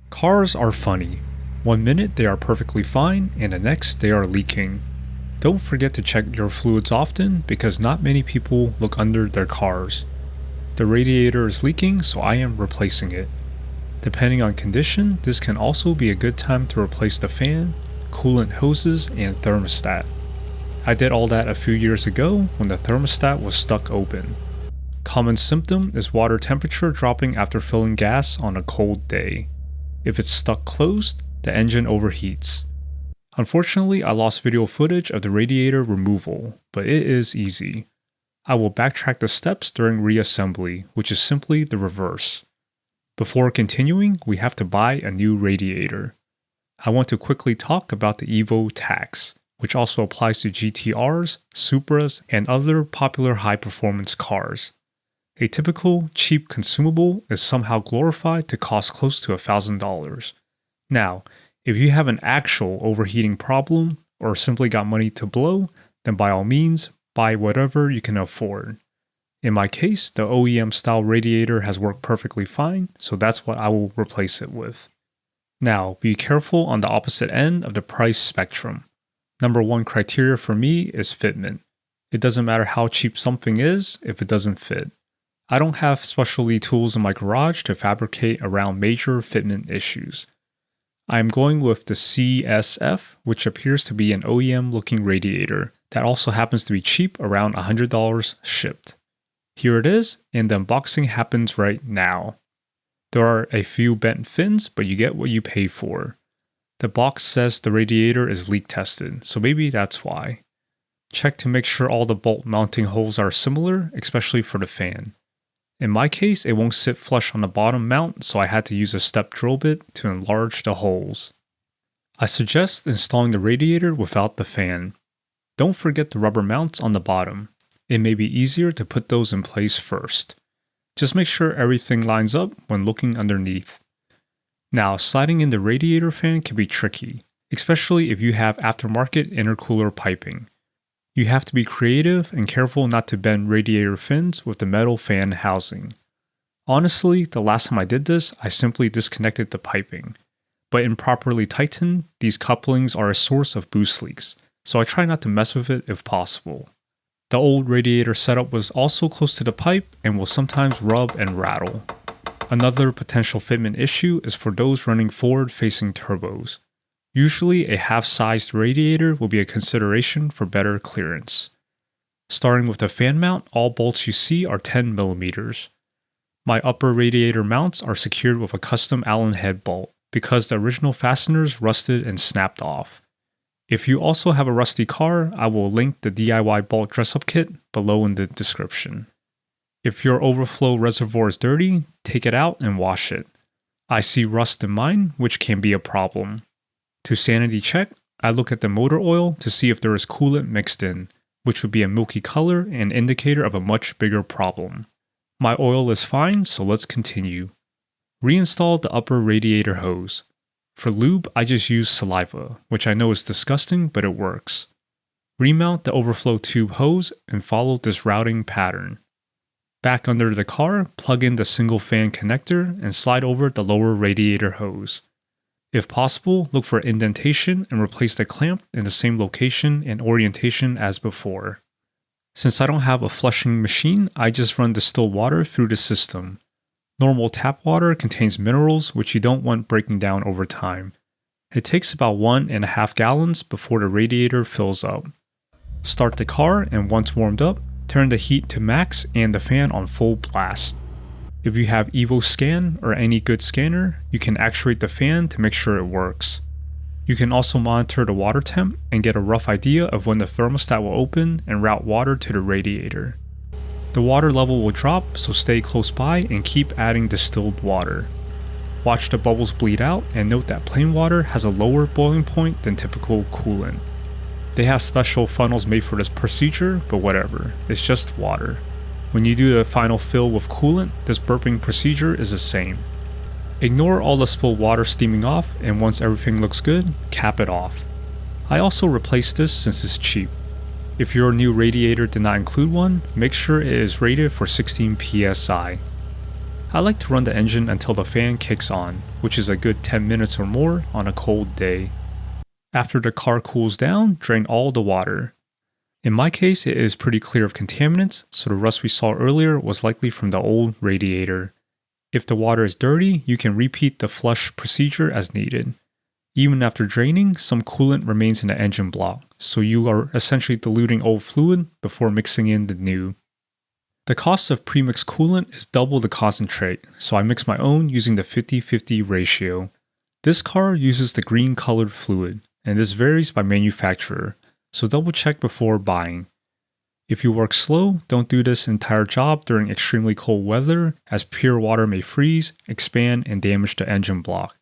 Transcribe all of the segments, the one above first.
Cars are funny. One minute they are perfectly fine, and the next they are leaking. Don't forget to check your fluids often because not many people look under their cars. The radiator is leaking, so I am replacing it. Depending on condition, this can also be a good time to replace the fan, coolant hoses, and thermostat. I did all that a few years ago when the thermostat was stuck open. Common symptom is water temperature dropping after filling gas on a cold day. If it's stuck closed, the engine overheats. Unfortunately, I lost video footage of the radiator removal, but it is easy. I will backtrack the steps during reassembly, which is simply the reverse. Before continuing, we have to buy a new radiator. I want to quickly talk about the Evo tax, which also applies to GTRs, Supras, and other popular high-performance cars. A typical, cheap consumable is somehow glorified to cost close to $1,000. Now, if you have an actual overheating problem or simply got money to blow, then by all means, buy whatever you can afford. In my case, the OEM style radiator has worked perfectly fine, so that's what I will replace it with. Now, be careful on the opposite end of the price spectrum. Number one criteria for me is fitment. It doesn't matter how cheap something is if it doesn't fit. I don't have specialty tools in my garage to fabricate around major fitment issues. I am going with the CSF, which appears to be an OEM looking radiator that also happens to be cheap, around $100 shipped. Here it is, and the unboxing happens right now. There are a few bent fins, but you get what you pay for. The box says the radiator is leak tested, so maybe that's why. Check to make sure all the bolt mounting holes are similar, especially for the fan. In my case, it won't sit flush on the bottom mount, so I had to use a step drill bit to enlarge the holes. I suggest installing the radiator without the fan. Don't forget the rubber mounts on the bottom. It may be easier to put those in place first. Just make sure everything lines up when looking underneath. Now, sliding in the radiator fan can be tricky, especially if you have aftermarket intercooler piping. You have to be creative and careful not to bend radiator fins with the metal fan housing. Honestly, the last time I did this, I simply disconnected the piping. But improperly tightened, these couplings are a source of boost leaks, so I try not to mess with it if possible. The old radiator setup was also close to the pipe and will sometimes rub and rattle. Another potential fitment issue is for those running forward-facing turbos. Usually, a half-sized radiator will be a consideration for better clearance. Starting with the fan mount, all bolts you see are 10mm. My upper radiator mounts are secured with a custom Allen head bolt because the original fasteners rusted and snapped off. If you also have a rusty car, I will link the DIY bolt dress-up kit below in the description. If your overflow reservoir is dirty, take it out and wash it. I see rust in mine, which can be a problem. To sanity check, I look at the motor oil to see if there is coolant mixed in, which would be a milky color and indicator of a much bigger problem. My oil is fine, so let's continue. Reinstall the upper radiator hose. For lube, I just use saliva, which I know is disgusting, but it works. Remount the overflow tube hose and follow this routing pattern. Back under the car, plug in the single fan connector and slide over the lower radiator hose. If possible, look for indentation and replace the clamp in the same location and orientation as before. Since I don't have a flushing machine, I just run distilled water through the system. Normal tap water contains minerals which you don't want breaking down over time. It takes about 1.5 gallons before the radiator fills up. Start the car and once warmed up, turn the heat to max and the fan on full blast. If you have Evo Scan or any good scanner, you can actuate the fan to make sure it works. You can also monitor the water temp and get a rough idea of when the thermostat will open and route water to the radiator. The water level will drop, so stay close by and keep adding distilled water. Watch the bubbles bleed out and note that plain water has a lower boiling point than typical coolant. They have special funnels made for this procedure, but whatever, it's just water. When you do the final fill with coolant, this burping procedure is the same. Ignore all the spilled water steaming off, and once everything looks good, cap it off. I also replaced this since it's cheap. If your new radiator did not include one, make sure it is rated for 16 psi. I like to run the engine until the fan kicks on, which is a good 10 minutes or more on a cold day. After the car cools down, drain all the water. In my case, it is pretty clear of contaminants, so the rust we saw earlier was likely from the old radiator. If the water is dirty, you can repeat the flush procedure as needed. Even after draining, some coolant remains in the engine block, so you are essentially diluting old fluid before mixing in the new. The cost of premixed coolant is double the concentrate, so I mix my own using the 50-50 ratio. This car uses the green colored fluid, and this varies by manufacturer, so double check before buying. If you work slow, don't do this entire job during extremely cold weather, as pure water may freeze, expand, and damage the engine block.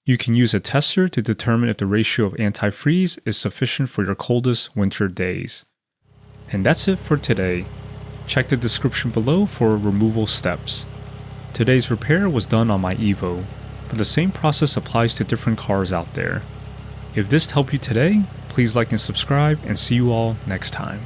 You can use a tester to determine if the ratio of antifreeze is sufficient for your coldest winter days. And that's it for today. Check the description below for removal steps. Today's repair was done on my Evo, but the same process applies to different cars out there. If this helped you today, please like and subscribe, and see you all next time.